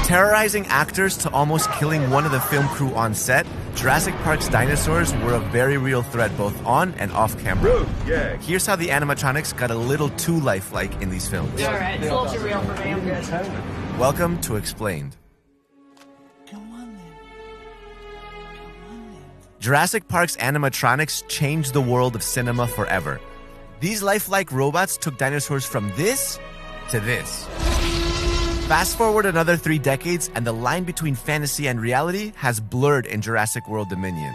terrorizing actors to almost killing one of the film crew on set, Jurassic Park's dinosaurs were a very real threat both on and off camera. Here's how the animatronics got a little too lifelike in these films. All right, it's a little too real for me. I'm good. Welcome to Explained. Jurassic Park's animatronics changed the world of cinema forever. These lifelike robots took dinosaurs from this to this. Fast forward another 3 decades, and the line between fantasy and reality has blurred in Jurassic World Dominion.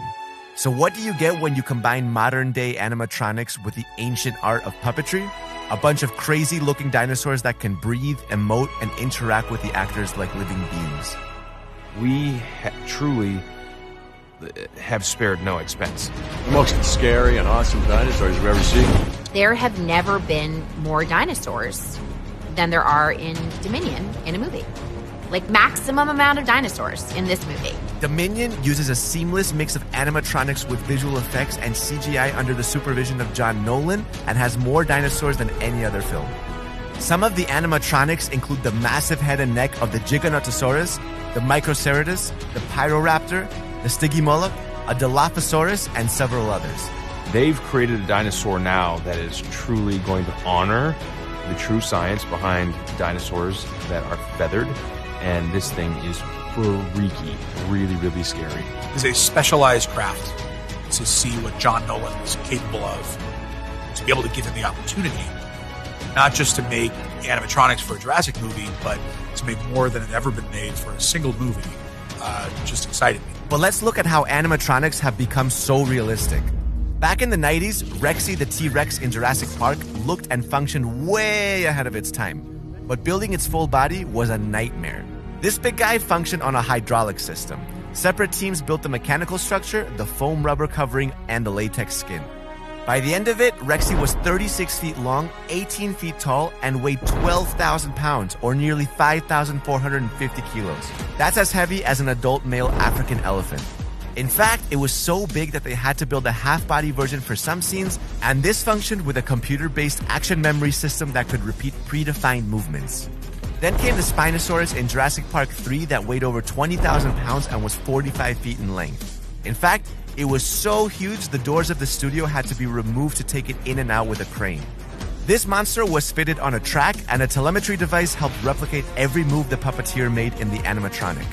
So what do you get when you combine modern-day animatronics with the ancient art of puppetry? A bunch of crazy-looking dinosaurs that can breathe, emote, and interact with the actors like living beings. We truly have spared no expense. The most scary and awesome dinosaurs you've ever seen. There have never been more dinosaurs than there are in Dominion in a movie. Like, maximum amount of dinosaurs in this movie. Dominion uses a seamless mix of animatronics with visual effects and CGI under the supervision of John Nolan and has more dinosaurs than any other film. Some of the animatronics include the massive head and neck of the Giganotosaurus, the Microceratus, the Pyroraptor, the Stygimoloch, a Dilophosaurus, and several others. They've created a dinosaur now that is truly going to honor the true science behind dinosaurs that are feathered, and this thing is freaky, really, really scary. It's a specialized craft to see what John Nolan is capable of, to be able to give him the opportunity, not just to make animatronics for a Jurassic movie, but to make more than had ever been made for a single movie. Just excited me. But let's look at how animatronics have become so realistic. Back in the 90s, Rexy the T-Rex in Jurassic Park looked and functioned way ahead of its time. But building its full body was a nightmare. This big guy functioned on a hydraulic system. Separate teams built the mechanical structure, the foam rubber covering, and the latex skin. By the end of it, Rexy was 36 feet long, 18 feet tall, and weighed 12,000 pounds, or nearly 5,450 kilos. That's as heavy as an adult male African elephant. In fact, it was so big that they had to build a half-body version for some scenes, and this functioned with a computer-based action memory system that could repeat predefined movements. Then came the Spinosaurus in Jurassic Park 3 that weighed over 20,000 pounds and was 45 feet in length. In fact, it was so huge the doors of the studio had to be removed to take it in and out with a crane. This monster was fitted on a track, and a telemetry device helped replicate every move the puppeteer made in the animatronic.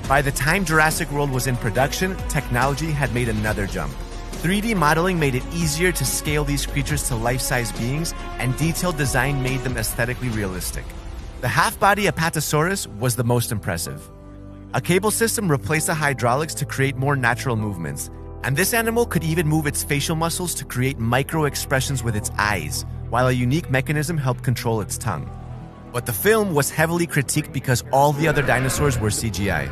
By the time Jurassic World was in production, technology had made another jump. 3D modeling made it easier to scale these creatures to life-size beings, and detailed design made them aesthetically realistic. The half-body Apatosaurus was the most impressive. A cable system replaced the hydraulics to create more natural movements, and this animal could even move its facial muscles to create micro-expressions with its eyes, while a unique mechanism helped control its tongue. But the film was heavily critiqued because all the other dinosaurs were CGI.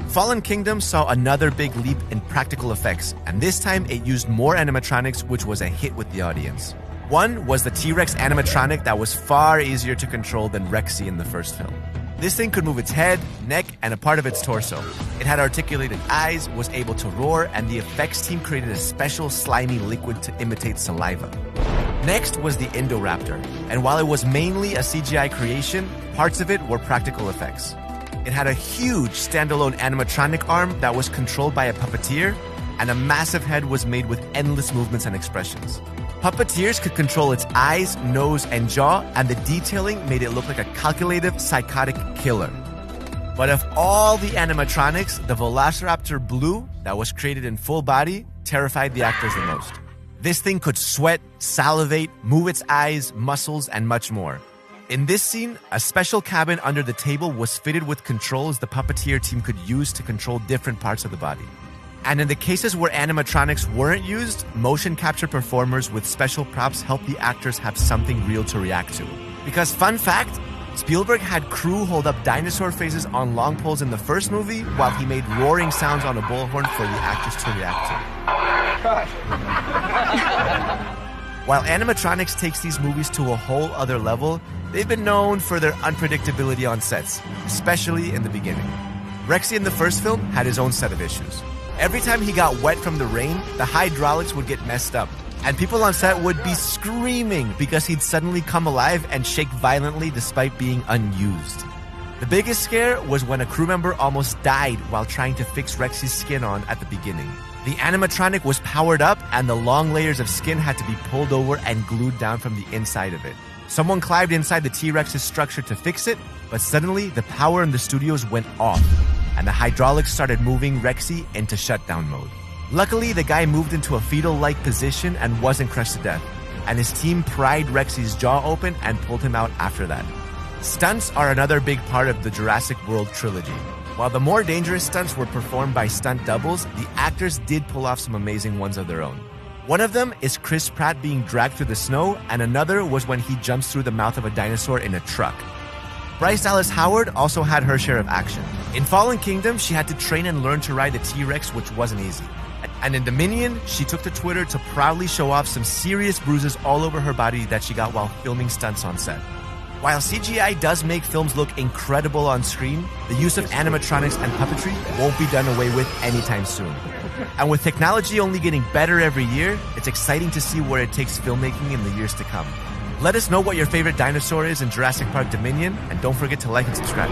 Fallen Kingdom saw another big leap in practical effects, and this time it used more animatronics, which was a hit with the audience. One was the T-Rex animatronic that was far easier to control than Rexy in the first film. This thing could move its head, neck, and a part of its torso. It had articulated eyes, was able to roar, and the effects team created a special slimy liquid to imitate saliva. Next was the Indoraptor, and while it was mainly a CGI creation, parts of it were practical effects. It had a huge standalone animatronic arm that was controlled by a puppeteer, and a massive head was made with endless movements and expressions. Puppeteers could control its eyes, nose, and jaw, and the detailing made it look like a calculative, psychotic killer. But of all the animatronics, the Velociraptor Blue, that was created in full body, terrified the actors the most. This thing could sweat, salivate, move its eyes, muscles, and much more. In this scene, a special cabin under the table was fitted with controls the puppeteer team could use to control different parts of the body. And in the cases where animatronics weren't used, motion capture performers with special props helped the actors have something real to react to. Because fun fact, Spielberg had crew hold up dinosaur faces on long poles in the first movie, while he made roaring sounds on a bullhorn for the actors to react to. While animatronics takes these movies to a whole other level, they've been known for their unpredictability on sets, especially in the beginning. Rexy in the first film had his own set of issues. Every time he got wet from the rain, the hydraulics would get messed up, and people on set would be screaming because he'd suddenly come alive and shake violently despite being unused. The biggest scare was when a crew member almost died while trying to fix Rexy's skin on at the beginning. The animatronic was powered up and the long layers of skin had to be pulled over and glued down from the inside of it. Someone climbed inside the T-Rex's structure to fix it, but suddenly the power in the studios went off and the hydraulics started moving Rexy into shutdown mode. Luckily, the guy moved into a fetal-like position and wasn't crushed to death, and his team pried Rexy's jaw open and pulled him out after that. Stunts are another big part of the Jurassic World trilogy. While the more dangerous stunts were performed by stunt doubles, the actors did pull off some amazing ones of their own. One of them is Chris Pratt being dragged through the snow, and another was when he jumps through the mouth of a dinosaur in a truck. Bryce Dallas Howard also had her share of action. In Fallen Kingdom, she had to train and learn to ride the T-Rex, which wasn't easy. And in Dominion, she took to Twitter to proudly show off some serious bruises all over her body that she got while filming stunts on set. While CGI does make films look incredible on screen, the use of animatronics and puppetry won't be done away with anytime soon. And with technology only getting better every year, it's exciting to see where it takes filmmaking in the years to come. Let us know what your favorite dinosaur is in Jurassic Park Dominion, and don't forget to like and subscribe.